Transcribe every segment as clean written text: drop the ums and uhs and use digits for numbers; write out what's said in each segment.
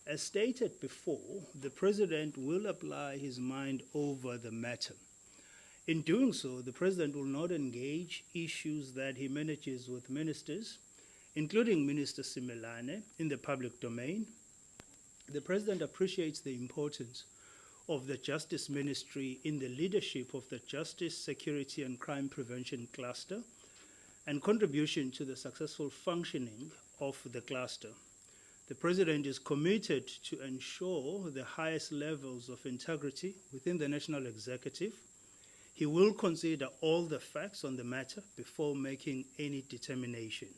As stated before, the President will apply his mind over the matter. In doing so, the President will not engage issues that he manages with ministers, including Minister Simelane, in the public domain. The President appreciates the importance of the Justice Ministry in the leadership of the Justice, Security and Crime Prevention Cluster and contribution to the successful functioning of the cluster. The President is committed to ensure the highest levels of integrity within the National Executive. He will consider all the facts on the matter before making any determination.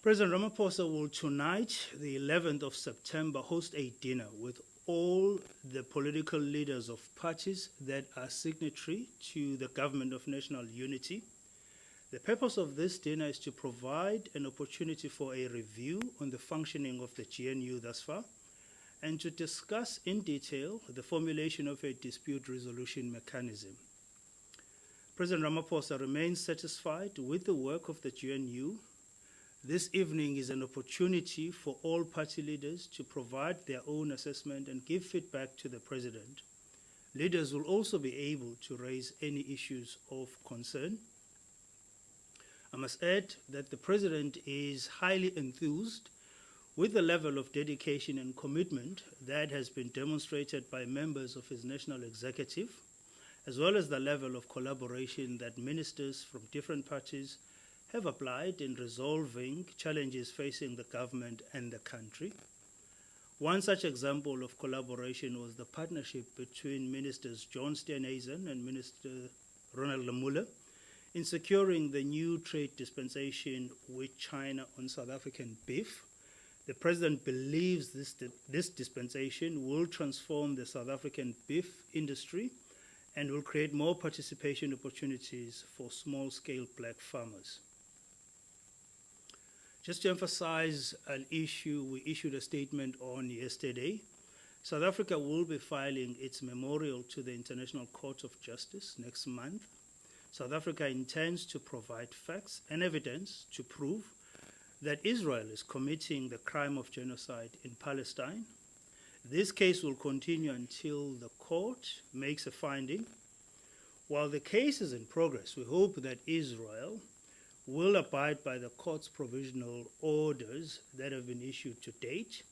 President Ramaphosa will tonight, the 11th of September, host a dinner with all the political leaders of parties that are signatory to the Government of National Unity. The purpose of this dinner is to provide an opportunity for a review on the functioning of the GNU thus far, and to discuss in detail the formulation of a dispute resolution mechanism. President Ramaphosa remains satisfied with the work of the GNU. This evening is an opportunity for all party leaders to provide their own assessment and give feedback to the President. Leaders will also be able to raise any issues of concern. I must add that the President is highly enthused with the level of dedication and commitment that has been demonstrated by members of his National Executive, as well as the level of collaboration that ministers from different parties have applied in resolving challenges facing the government and the country. One such example of collaboration was the partnership between Ministers John Steenhuisen and Minister Ronald Lamola in securing the new trade dispensation with China on South African beef. The President believes this dispensation will transform the South African beef industry and will create more participation opportunities for small-scale black farmers. Just to emphasize an issue we issued a statement on yesterday, South Africa will be filing its memorial to the International Court of Justice next month. South Africa intends to provide facts and evidence to prove that Israel is committing the crime of genocide in Palestine. This case will continue until the court makes a finding. While the case is in progress, we hope that Israel will abide by the court's provisional orders that have been issued to date.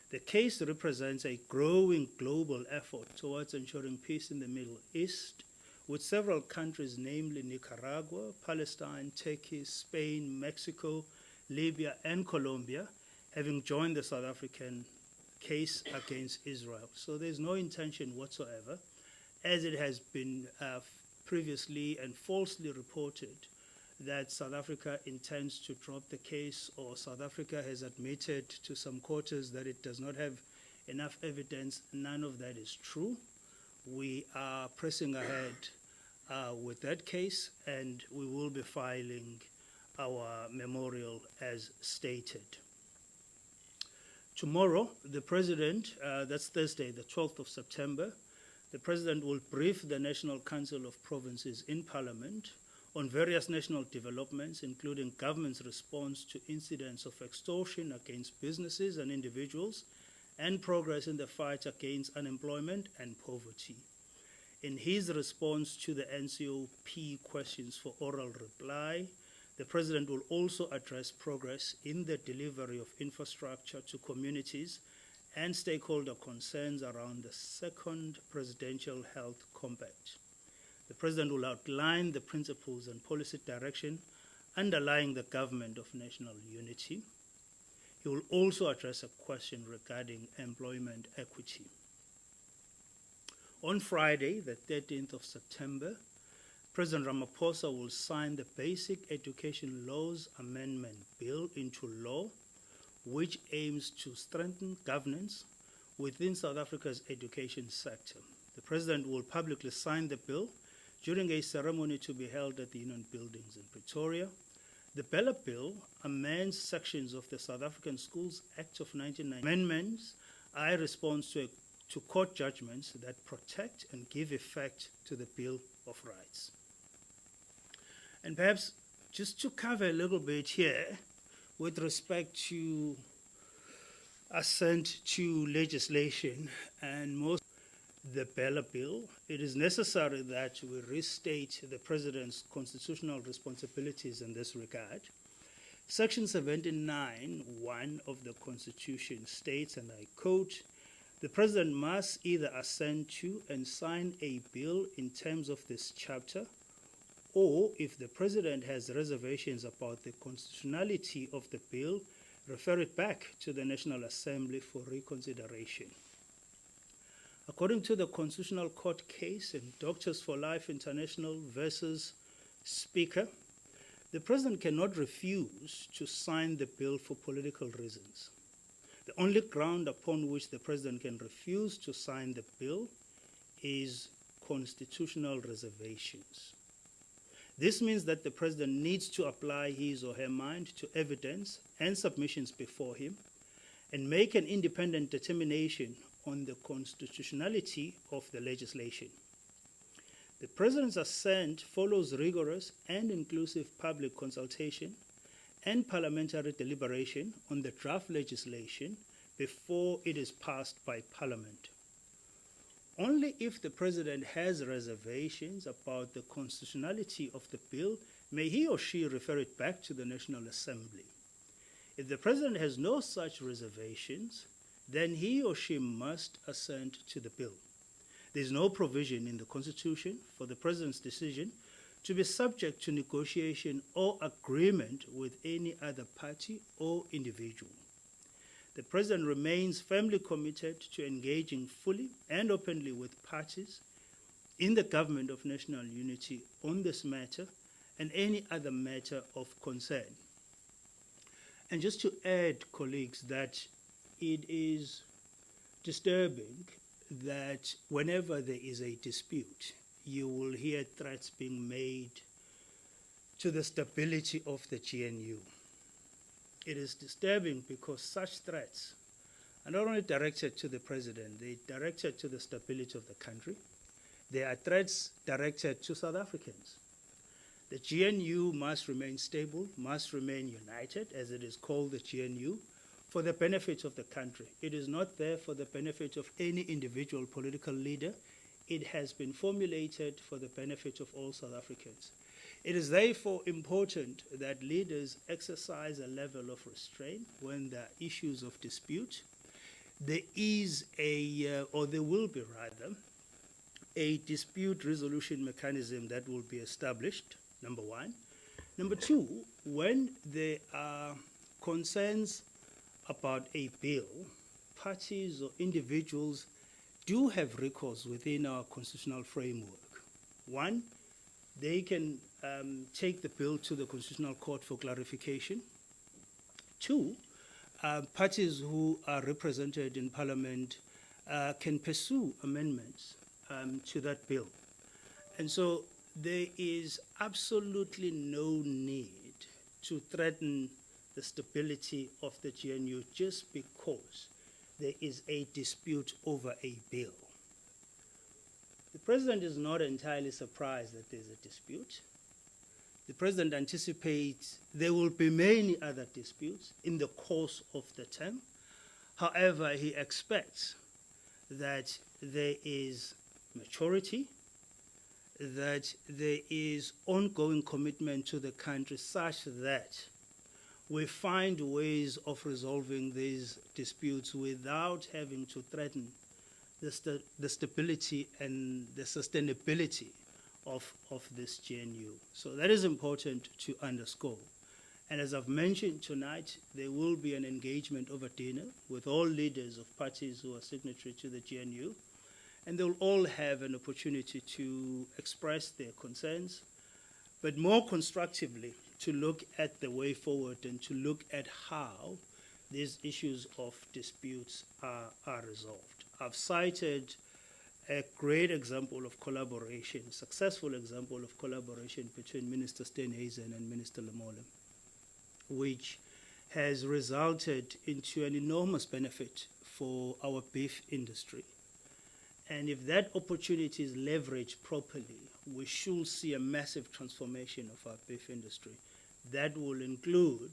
The case represents a growing global effort towards ensuring peace in the Middle East, with several countries, namely Nicaragua, Palestine, Turkey, Spain, Mexico, Libya, and Colombia, having joined the South African case against Israel. So there's no intention whatsoever, as it has been previously and falsely reported, that South Africa intends to drop the case, or South Africa has admitted to some quarters that it does not have enough evidence. None of that is true. We are pressing ahead with that case, and we will be filing our memorial as stated. Tomorrow, the President, that's Thursday, the 12th of September, the President will brief the National Council of Provinces in Parliament on various national developments, including government's response to incidents of extortion against businesses and individuals, and progress in the fight against unemployment and poverty. In his response to the NCOP questions for oral reply, the President will also address progress in the delivery of infrastructure to communities and stakeholder concerns around the second Presidential Health Compact. The President will outline the principles and policy direction underlying the Government of National Unity. He will also address a question regarding employment equity. On Friday, the 13th of September, President Ramaphosa will sign the Basic Education Laws Amendment Bill into law, which aims to strengthen governance within South Africa's education sector. The President will publicly sign the bill during a ceremony to be held at the Union Buildings in Pretoria. The Bella Bill amends sections of the South African Schools Act of 1990. Amendments are a response to court judgments that protect and give effect to the Bill of Rights. And perhaps just to cover a little bit here with respect to assent to legislation and most the Bella Bill, it is necessary that we restate the President's constitutional responsibilities in this regard. Section 79(1) of the Constitution states, and I quote, "The President must either assent to and sign a bill in terms of this chapter, or if the President has reservations about the constitutionality of the bill, refer it back to the National Assembly for reconsideration." According to the Constitutional Court case in Doctors for Life International versus Speaker, the President cannot refuse to sign the bill for political reasons. The only ground upon which the President can refuse to sign the bill is constitutional reservations. This means that the President needs to apply his or her mind to evidence and submissions before him and make an independent determination on the constitutionality of the legislation. The President's assent follows rigorous and inclusive public consultation and parliamentary deliberation on the draft legislation before it is passed by Parliament. Only if the President has reservations about the constitutionality of the bill may he or she refer it back to the National Assembly. If the President has no such reservations, then he or she must assent to the bill. There is no provision in the Constitution for the President's decision to be subject to negotiation or agreement with any other party or individual. The President remains firmly committed to engaging fully and openly with parties in the government of national unity on this matter and any other matter of concern. And just to add, colleagues, that it is disturbing that whenever there is a dispute, you will hear threats being made to the stability of the GNU. It is disturbing because such threats are not only directed to the President, they're directed to the stability of the country. They are threats directed to South Africans. The GNU must remain stable, must remain united, as it is called the GNU, for the benefit of the country. It is not there for the benefit of any individual political leader. It has been formulated for the benefit of all South Africans. It is therefore important that leaders exercise a level of restraint when there are issues of dispute. There is or there will be rather, a dispute resolution mechanism that will be established, number one. Number two, when there are concerns about a bill, parties or individuals do have recourse within our constitutional framework. One, they can take the bill to the Constitutional Court for clarification. Two, parties who are represented in Parliament can pursue amendments to that bill. And so there is absolutely no need to threaten the stability of the GNU just because there is a dispute over a bill. The President is not entirely surprised that there's a dispute. The President anticipates there will be many other disputes in the course of the term. However, he expects that there is maturity, that there is ongoing commitment to the country such that we find ways of resolving these disputes without having to threaten the stability and the sustainability of this GNU. So that is important to underscore. And as I've mentioned tonight, there will be an engagement over dinner with all leaders of parties who are signatory to the GNU, and they'll all have an opportunity to express their concerns, but more constructively to look at the way forward and to look at how these issues of disputes are resolved. I've cited a great example of collaboration, successful example of collaboration between Minister Steenhuisen and Minister Lemole, which has resulted into an enormous benefit for our beef industry. And if that opportunity is leveraged properly, we should see a massive transformation of our beef industry. That will include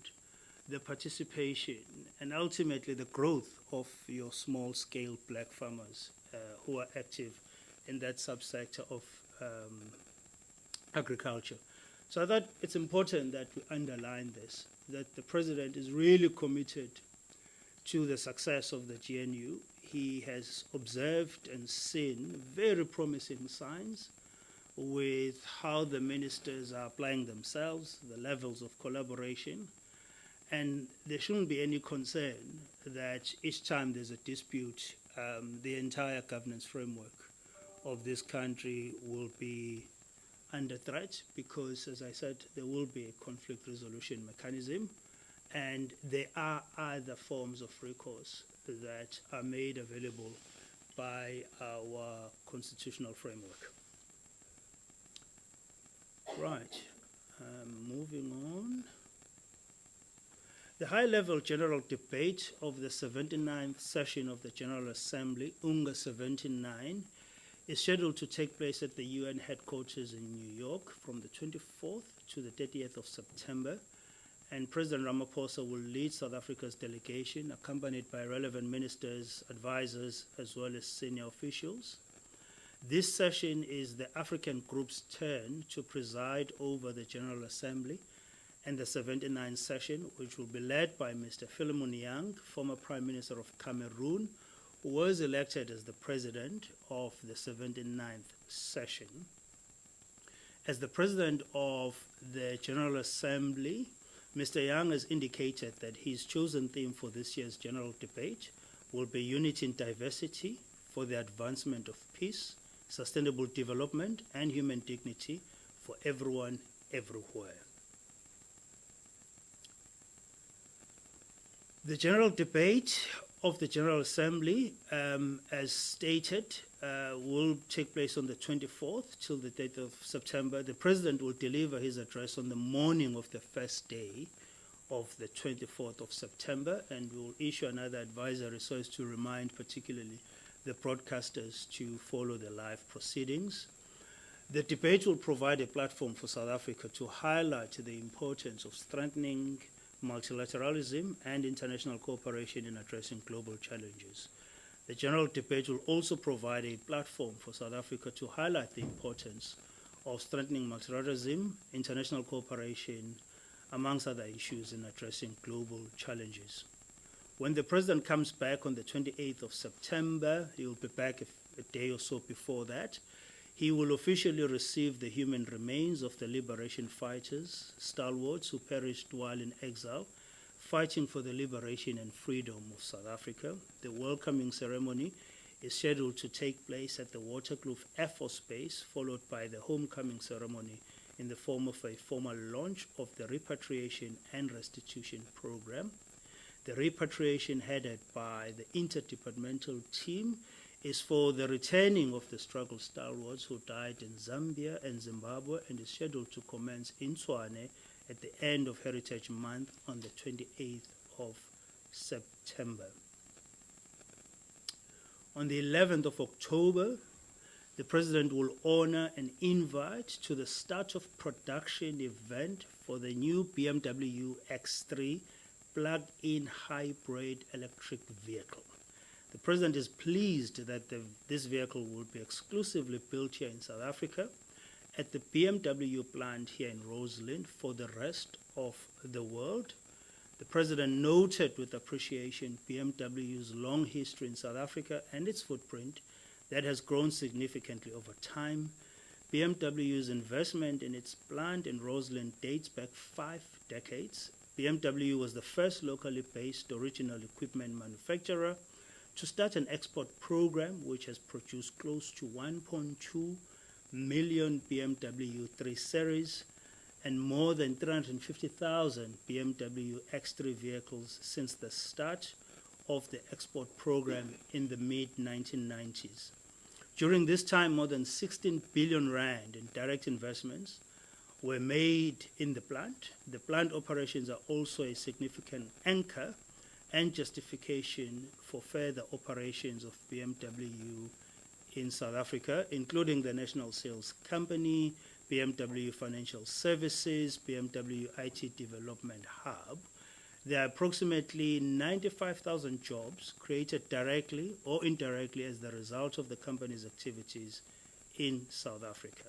the participation and ultimately the growth of your small-scale black farmers who are active in that subsector of agriculture. So I thought it's important that we underline this, that the president is really committed to the success of the GNU. He has observed and seen very promising signs with how the ministers are applying themselves, the levels of collaboration, and there shouldn't be any concern that each time there's a dispute, the entire governance framework of this country will be under threat, because, as I said, there will be a conflict resolution mechanism, and there are other forms of recourse that are made available by our constitutional framework. Right, moving on. The high-level general debate of the 79th session of the General Assembly, UNGA 79, is scheduled to take place at the UN headquarters in New York from the 24th to the 30th of September, and President Ramaphosa will lead South Africa's delegation, accompanied by relevant ministers, advisors, as well as senior officials. This session is the African group's turn to preside over the General Assembly and the 79th session, which will be led by Mr. Philemon Yang, former Prime Minister of Cameroon, who was elected as the president of the 79th session. As the president of the General Assembly, Mr. Yang has indicated that his chosen theme for this year's general debate will be unity in diversity for the advancement of peace, sustainable development, and human dignity for everyone, everywhere. The general debate of the General Assembly, as stated, will take place on the 24th till the 8th of September. The President will deliver his address on the morning of the first day of the 24th of September, and will issue another advisory so as to remind particularly the broadcasters to follow the live proceedings. The debate will provide a platform for South Africa to highlight the importance of strengthening multilateralism and international cooperation in addressing global challenges. The general debate will also provide a platform for South Africa to highlight the importance of strengthening multilateralism, international cooperation, amongst other issues in addressing global challenges. When the President comes back on the 28th of September, he will be back a day or so before that. He will officially receive the human remains of the liberation fighters, stalwarts who perished while in exile, fighting for the liberation and freedom of South Africa. The welcoming ceremony is scheduled to take place at the Waterkloof Air Force Base, followed by the homecoming ceremony in the form of a formal launch of the repatriation and restitution program. The repatriation, headed by the interdepartmental team, is for the returning of the struggle stalwarts who died in Zambia and Zimbabwe, and is scheduled to commence in Tshwane at the end of Heritage Month on the 28th of September. On the 11th of October, the President will honor an invite to the start of production event for the new BMW X3 plug-in hybrid electric vehicle. The President is pleased that this vehicle will be exclusively built here in South Africa at the BMW plant here in Rosalind for the rest of the world. The President noted with appreciation BMW's long history in South Africa and its footprint that has grown significantly over time. BMW's investment in its plant in Rosalind dates back 5 decades. BMW was the first locally based original equipment manufacturer to start an export program which has produced close to 1.2 million BMW 3 Series and more than 350,000 BMW X3 vehicles since the start of the export program in the mid-1990s. During this time, more than 16 billion rand in direct investments were made in the plant. The plant operations are also a significant anchor and justification for further operations of BMW in South Africa, including the National Sales Company, BMW Financial Services, BMW IT Development Hub. There are approximately 95,000 jobs created directly or indirectly as the result of the company's activities in South Africa.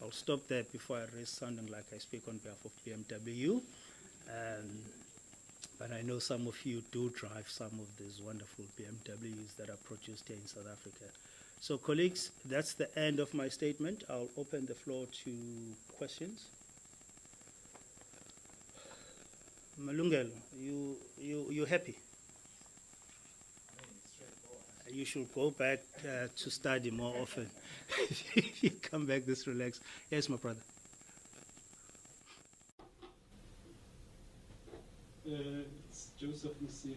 I'll stop there before I risk sounding like I speak on behalf of BMW. But I know some of you do drive some of these wonderful BMWs that are produced here in South Africa. So colleagues, that's the end of my statement. I'll open the floor to questions. Malungelo, you happy? You should go back to study more often. You come back this relaxed. Yes, my brother. It's Joseph Musia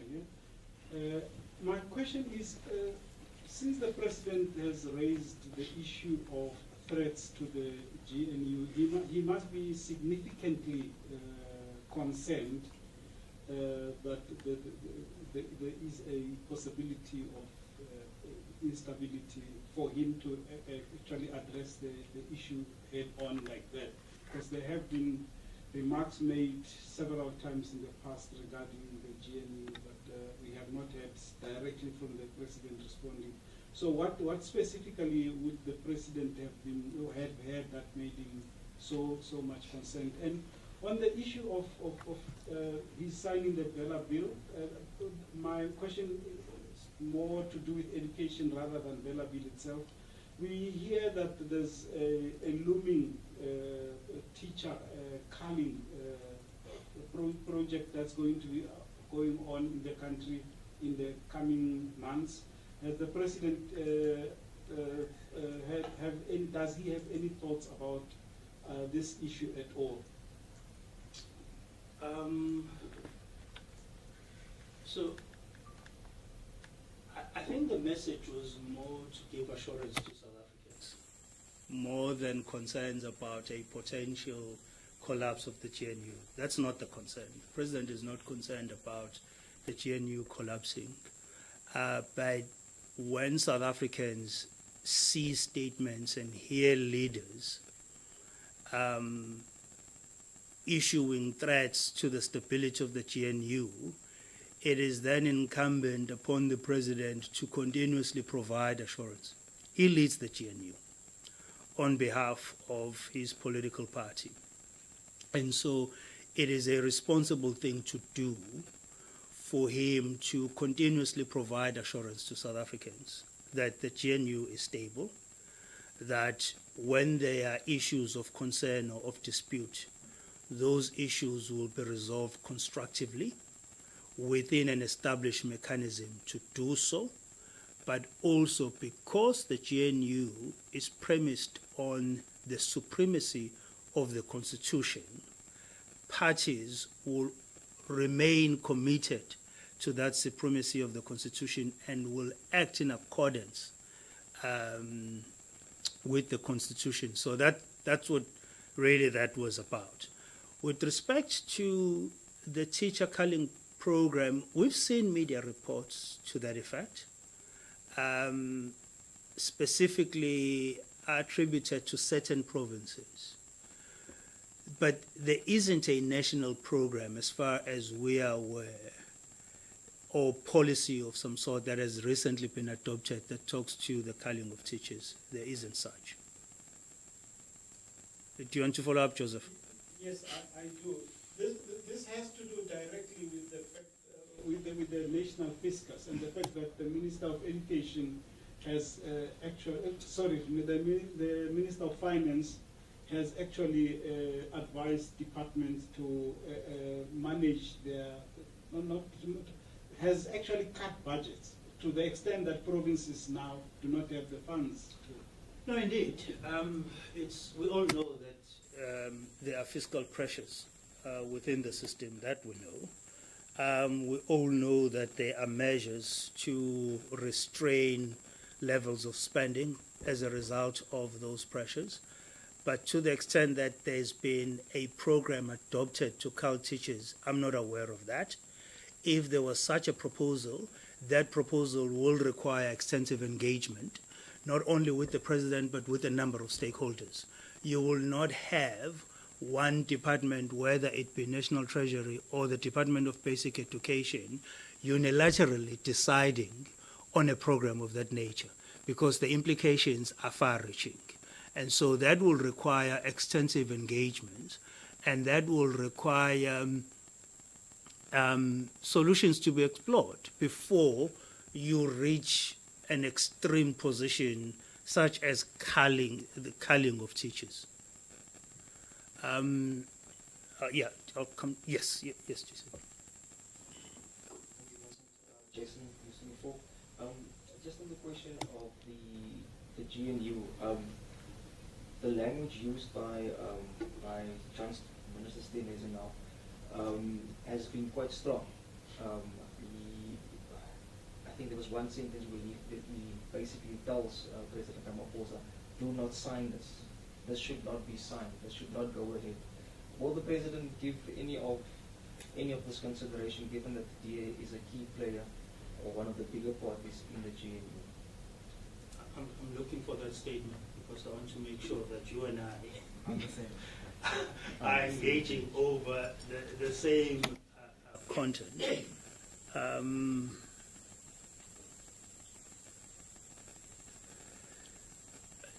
here. My question is, since the President has raised the issue of threats to the GNU, he must be significantly concerned that there is a possibility of instability for him to actually address the issue head on like that. Because there have been remarks made several times in the past regarding the GNU, but we have not heard directly from the President responding. So what specifically would the President have been or have heard that made him so much concerned? And on the issue of his signing the Bella Bill, my question is more to do with education rather than Bella Bill itself. We hear that there's a looming teacher culling project that's going to be going on in the country in the coming months. Has the President does he have any thoughts about this issue at all? So I think the message was more to give assurance to South Africans, more than concerns about a potential collapse of the GNU. That's not the concern. The President is not concerned about the GNU collapsing. But when South Africans see statements and hear leaders issuing threats to the stability of the GNU, it is then incumbent upon the President to continuously provide assurance. He leads the GNU on behalf of his political party. And so it is a responsible thing to do for him to continuously provide assurance to South Africans that the GNU is stable, that when there are issues of concern or of dispute, those issues will be resolved constructively within an established mechanism to do so, but also because the GNU is premised on the supremacy of the Constitution, parties will remain committed to that supremacy of the Constitution and will act in accordance with the Constitution. So that's what really that was about. With respect to the teacher culling program, we've seen media reports to that effect, specifically attributed to certain provinces. But there isn't a national program, as far as we are aware, or policy of some sort that has recently been adopted that talks to the culling of teachers. There isn't such. Do you want to follow up, Joseph? Yes, I do. This has to do directly with the fact, with the national fiscus and the fact that the Minister of Education has the Minister of Finance has actually advised departments to manage their, has actually cut budgets to the extent that provinces now do not have the funds to. No, indeed. We all know that there are fiscal pressures within the system, that we know. We all know that there are measures to restrain levels of spending as a result of those pressures. But to the extent that there's been a program adopted to cull teachers, I'm not aware of that. If there was such a proposal, that proposal will require extensive engagement, not only with the President, but with a number of stakeholders. You will not have one department, whether it be National Treasury or the Department of Basic Education, unilaterally deciding on a program of that nature, because the implications are far-reaching. And so that will require extensive engagement, and that will require solutions to be explored before you reach an extreme position such as the culling of teachers. Yeah, I'll come. Yes, yes, Jason. Jason, before, just on the question of the GNU, the language used by Minister Steenhuisen now has been quite strong. I think there was one sentence where he basically tells President Ramaphosa, "Do not sign this. This should not be signed. This should not go ahead." Will the president give any of this consideration, given that the DA is a key player or one of the bigger parties in the GNU? I'm looking for that statement because I want to make sure that you and I are engaging over the same content.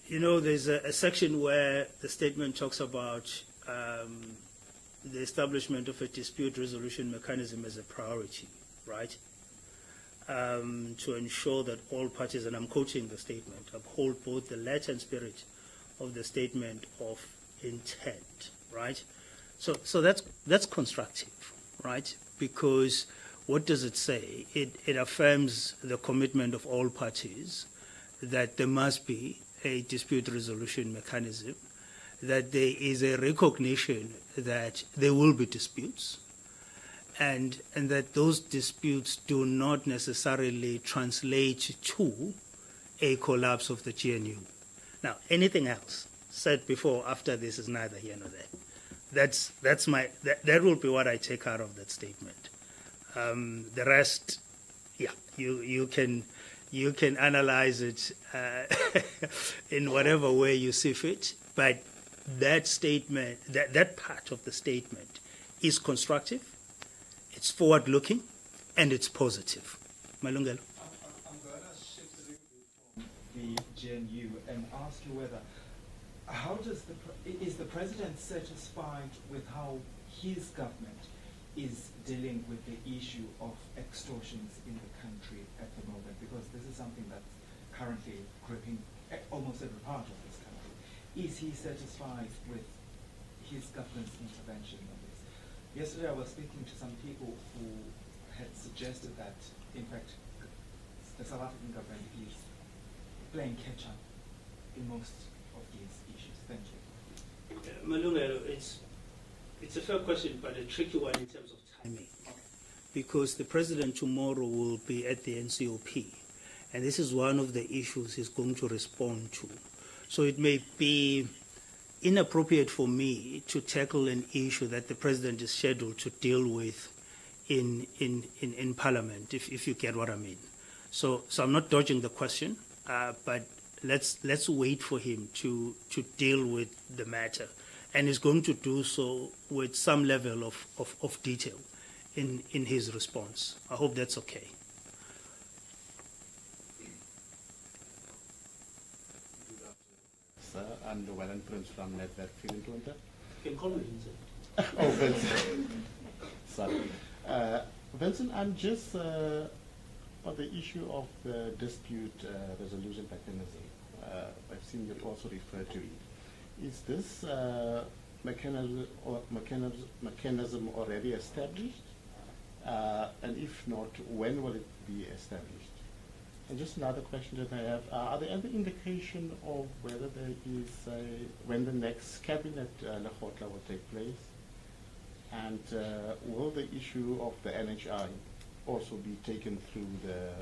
You know, there's a section where the statement talks about the establishment of a dispute resolution mechanism as a priority, right? To ensure that all parties, and I'm quoting the statement, uphold both the letter and spirit of the statement of intent, right? So that's constructive, right? Because what does it say? It affirms the commitment of all parties that there must be a dispute resolution mechanism, that there is a recognition that there will be disputes, and that those disputes do not necessarily translate to a collapse of the GNU. Now, anything else said before or after this is neither here nor there. That will be what I take out of that statement. The rest, yeah, you can analyze it in whatever way you see fit, but that statement, that part of the statement is constructive, it's forward-looking, and it's positive. Malungelo. I'm going to shift a little bit from the GNU and ask you whether, is the president satisfied with how his government is dealing with the issue of extortions in the country at the moment? Because this is something that's currently gripping almost every part of this country. Is he satisfied with his government's intervention on this? Yesterday I was speaking to some people who had suggested that, in fact, the South African government is playing catch-up in most of these issues. Thank you. Malungelo, it's a fair question, but a tricky one in terms of timing, because the president tomorrow will be at the NCOP, and this is one of the issues he's going to respond to. So it may be inappropriate for me to tackle an issue that the president is scheduled to deal with in Parliament, if you get what I mean. So I'm not dodging the question, but let's wait for him to deal with the matter, and he's going to do so with some level of detail in his response. I hope that's okay. Sir, and Wellen Prince from Network Feeling to Enter. You can call me Vincent. Oh, Vincent. Sorry. Vincent, I'm just on the issue of the dispute resolution mechanism. I've seen you also refer to it. Is this mechanism already established? And if not, when will it be established? And just another question that I have, are there any indication of whether there is when the next cabinet Lekgotla will take place? And will the issue of the NHI also be taken through the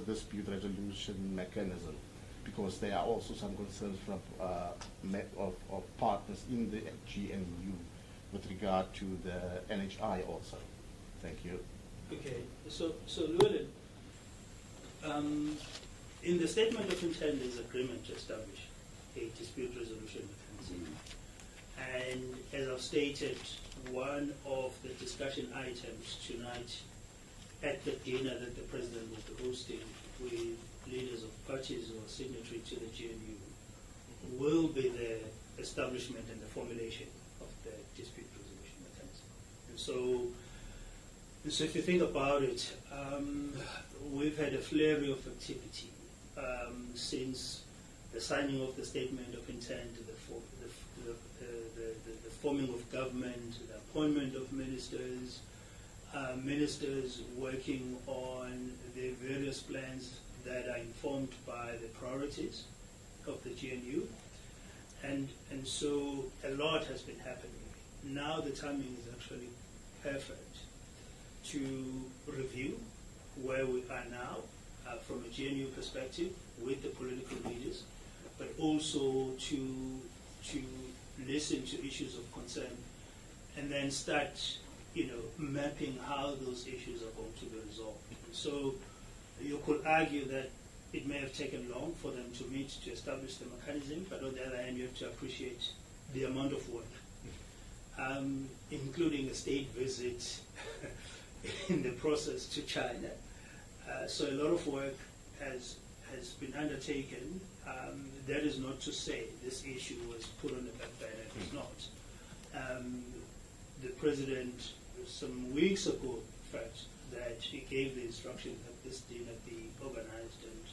dispute resolution mechanism? Because there are also some concerns from of partners in the GNU with regard to the NHI also. Thank you. Okay, so Llewellyn, in the statement of intent, there's agreement established, a dispute resolution mechanism. And as I've stated, one of the discussion items tonight at the dinner that the President will be hosting with leaders of parties who are signatory to the GNU will be the establishment and the formulation of the dispute resolution mechanism. And so if you think about it, we've had a flurry of activity since the signing of the statement of intent, the forming of government, the appointment of ministers, ministers working on the various plans that are informed by the priorities of the GNU. And so a lot has been happening. Now the timing is actually perfect to review where we are now from a GNU perspective with the political leaders, but also to listen to issues of concern and then start, mapping how those issues are going to be resolved. So you could argue that it may have taken long for them to meet to establish the mechanism, but on the other hand, you have to appreciate the amount of work, including a state visit in the process to China. So a lot of work has been undertaken. That is not to say this issue was put on the back burner. It's not. The President, some weeks ago, in fact, that he gave the instruction that this dinner be organized and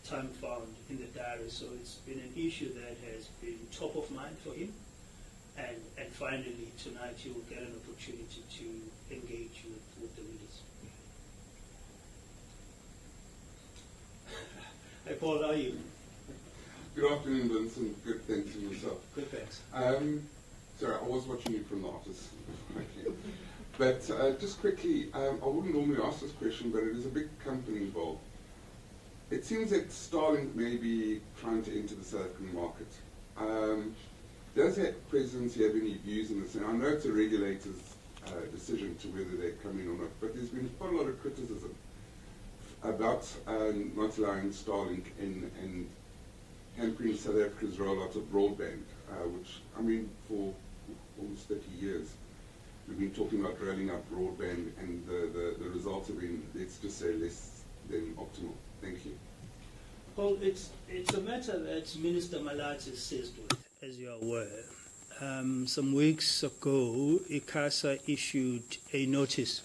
time found in the diary. So it's been an issue that has been top of mind for him. And finally, tonight he will get an opportunity to engage with the leaders. Hi, Paul, how are you? Good afternoon, Vincent. Good, thanks, and yourself. Good, thanks. Sorry, I was watching you from the office. But just quickly, I wouldn't normally ask this question, but it is a big company involved. It seems that Starlink may be trying to enter the South African market. Does the presidency have any views on this? And I know it's a regulator's decision to whether they come in or not, but there's been quite a lot of criticism about not allowing Starlink and hampering South Africa's rollout of broadband, which, I mean, for almost 30 years, we've been talking about rolling out broadband, and the results have been, let's just say, less than optimal. Thank you. Well, it's a matter that Minister Malat is seized with, as you are aware. Some weeks ago, ICASA issued a notice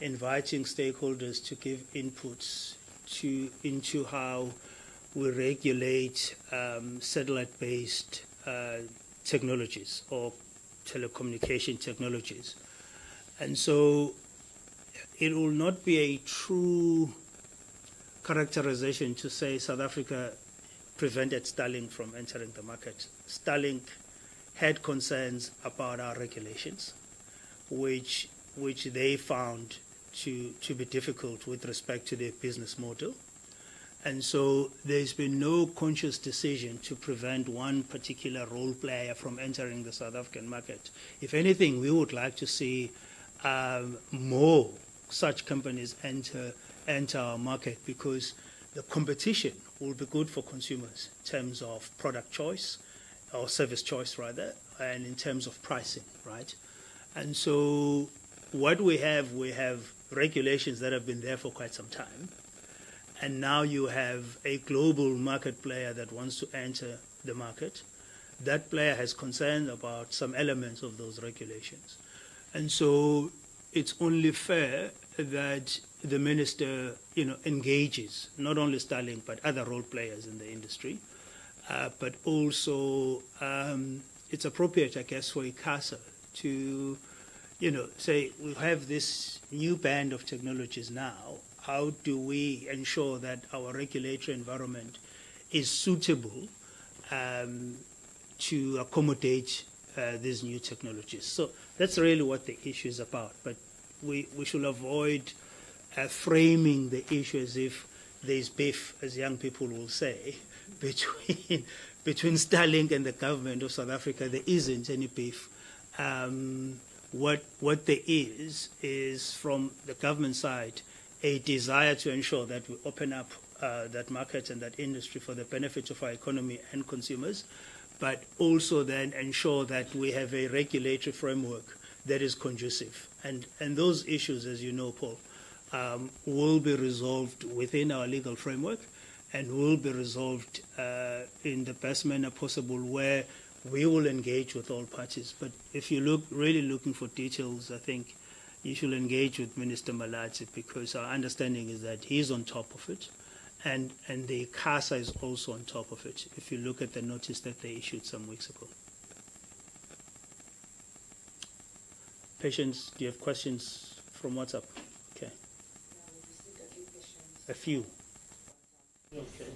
inviting stakeholders to give inputs into how we regulate satellite-based technologies or telecommunication technologies. And so it will not be a true characterization to say South Africa prevented Starlink from entering the market. Starlink had concerns about our regulations, which they found to be difficult with respect to their business model. And so there's been no conscious decision to prevent one particular role player from entering the South African market. If anything, we would like to see more such companies enter our market, because the competition will be good for consumers in terms of product choice, or service choice rather, and in terms of pricing, right? And so what we have regulations that have been there for quite some time. And now you have a global market player that wants to enter the market. That player has concern about some elements of those regulations. And so it's only fair that the minister, engages not only Starlink but other role players in the industry. But also it's appropriate, I guess, for ICASA to, say we have this new band of technologies now. How do we ensure that our regulatory environment is suitable to accommodate these new technologies? So that's really what the issue is about. But we should avoid framing the issue as if there's beef, as young people will say, between Starlink and the government of South Africa. There isn't any beef. What there is from the government side a desire to ensure that we open up that market and that industry for the benefit of our economy and consumers, but also then ensure that we have a regulatory framework that is conducive. And those issues, as you know, Paul, will be resolved within our legal framework and will be resolved in the best manner possible, where we will engage with all parties. But if you really looking for details, I think you should engage with Minister Malazi, because our understanding is that he's on top of it, and the CASA is also on top of it, if you look at the notice that they issued some weeks ago. Patience, do you have questions from WhatsApp? Okay. A few. Okay.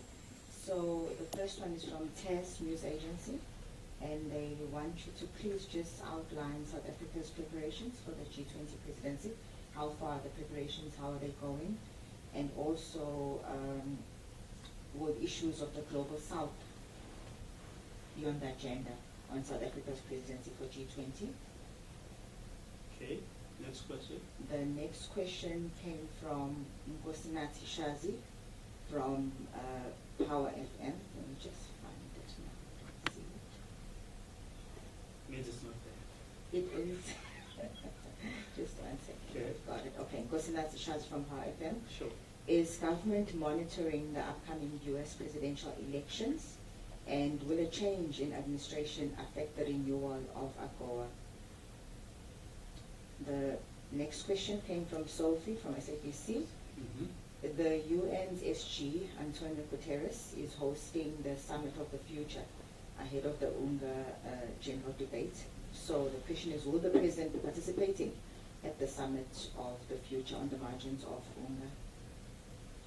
So the first one is from TESS News Agency, and they want you to please just outline South Africa's preparations for the G20 presidency. How far are the preparations? How are they going? And also, will issues of the Global South be on the agenda on South Africa's presidency for G20? Okay, next question. The next question came from Nkosinati Shazi from Power FM. Let me just find it now. See. Means it's not there. It is. Just one second. Okay. Got it. Okay. Nkosinati Shazi from Power FM. Sure. Is government monitoring the upcoming U.S. presidential elections? And will a change in administration affect the renewal of AGOA? The next question came from Sophie from SABC. Mm-hmm. The UN's SG, Antonio Guterres, is hosting the Summit of the Future ahead of the UNGA general debate. So the question is, will the President be participating at the Summit of the Future on the margins of UNGA?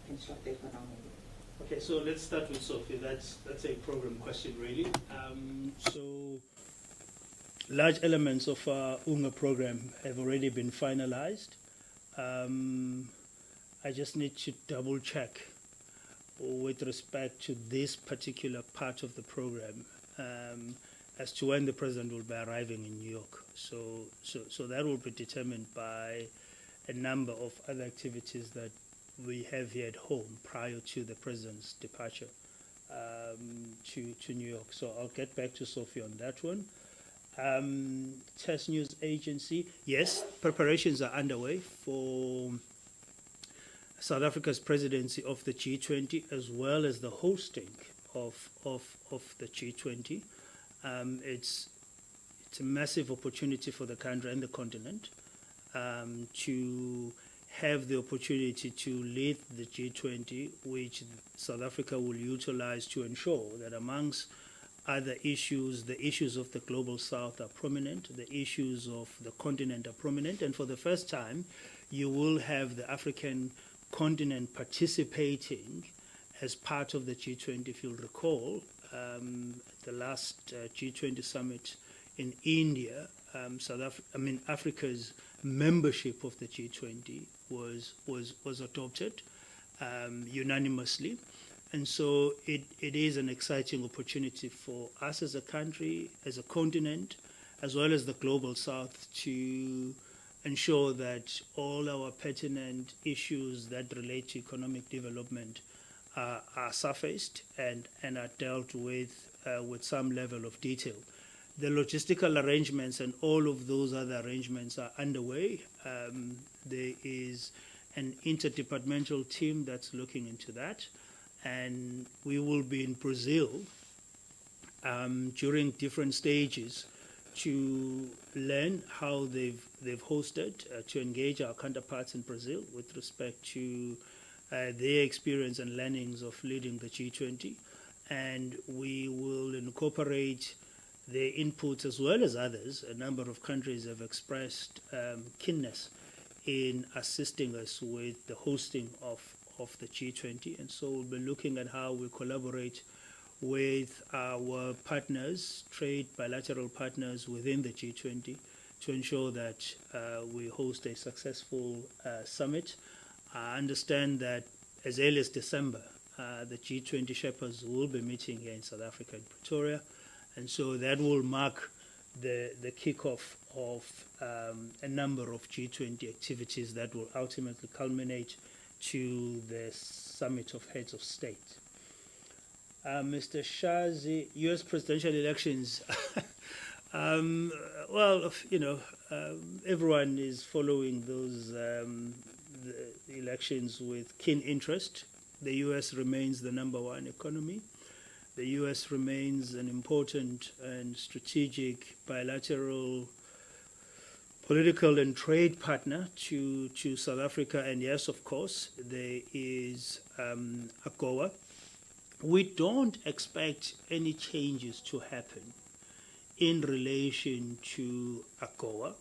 Construct the economy. Okay, so let's start with Sophie. That's a program question, really. So large elements of our UNGA program have already been finalized. I just need to double check with respect to this particular part of the program as to when the President will be arriving in New York. So that will be determined by a number of other activities that we have here at home prior to the President's departure to New York. So I'll get back to Sophie on that one. TESS News Agency, yes, preparations are underway for South Africa's presidency of the G20, as well as the hosting of the G20. It's a massive opportunity for the country and the continent to have the opportunity to lead the G20, which South Africa will utilize to ensure that amongst other issues, the issues of the Global South are prominent, the issues of the continent are prominent, and for the first time, you will have the African continent participating as part of the G20. If you'll recall, the last G20 summit in India, Africa's membership of the G20 was adopted unanimously. And so it is an exciting opportunity for us as a country, as a continent, as well as the Global South, to ensure that all our pertinent issues that relate to economic development are surfaced and are dealt with some level of detail. The logistical arrangements and all of those other arrangements are underway. There is an interdepartmental team that's looking into that. And we will be in Brazil during different stages to learn how they've hosted, to engage our counterparts in Brazil with respect to their experience and learnings of leading the G20. And we will incorporate their inputs as well as others. A number of countries have expressed keenness in assisting us with the hosting of the G20, and so we'll be looking at how we collaborate with our partners, trade bilateral partners within the G20, to ensure that we host a successful summit. I understand that as early as December, the G20 Shepherds will be meeting here in South Africa in Pretoria, and so that will mark the kickoff of a number of G20 activities that will ultimately culminate to the Summit of Heads of State. Mr. Shazi, U.S. presidential elections. Well, everyone is following those the elections with keen interest. The U.S. remains the number one economy. The U.S. remains an important and strategic bilateral political and trade partner to South Africa. And yes, of course, there is AGOA. We don't expect any changes to happen in relation to AGOA,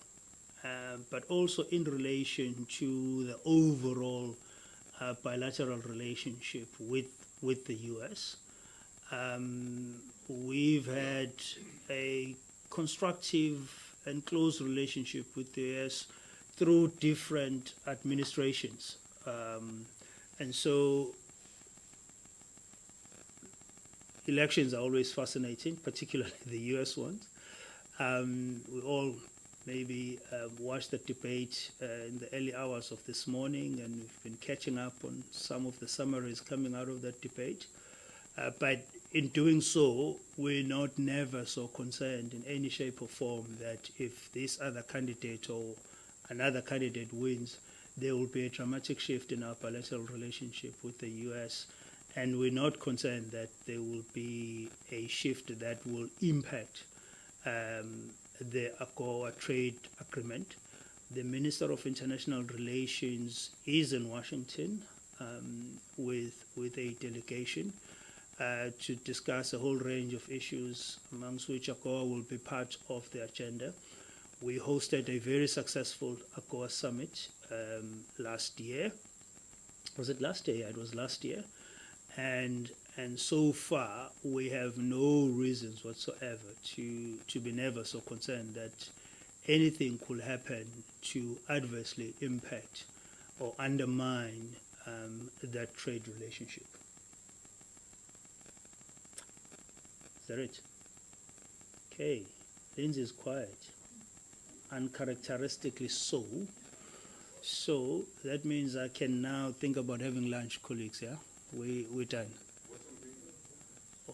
but also in relation to the overall bilateral relationship with the U.S. We've had a constructive and close relationship with the U.S. through different administrations. And so elections are always fascinating, particularly the U.S. ones. We all maybe watched the debate in the early hours of this morning, and we've been catching up on some of the summaries coming out of that debate. But in doing so, we're not never so concerned in any shape or form that if this other candidate or another candidate wins, there will be a dramatic shift in our bilateral relationship with the U.S. And we're not concerned that there will be a shift that will impact the AGOA trade agreement. The Minister of International Relations is in Washington with a delegation to discuss a whole range of issues, amongst which AGOA will be part of the agenda. We hosted a very successful AGOA summit last year. Was it last year? Yeah, it was last year. And so far, we have no reasons whatsoever to be never so concerned that anything could happen to adversely impact or undermine that trade relationship. Is that it? Okay, Lindsay is quiet, uncharacteristically so. So that means I can now think about having lunch, colleagues, yeah? We're done.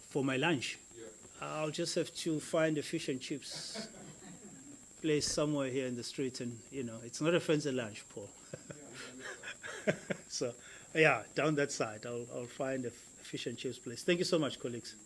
For my lunch? Yeah. I'll just have to find a fish and chips place somewhere here in the street, and it's not a fancy lunch, Paul. So, yeah, down that side, I'll find a fish and chips place. Thank you so much, colleagues.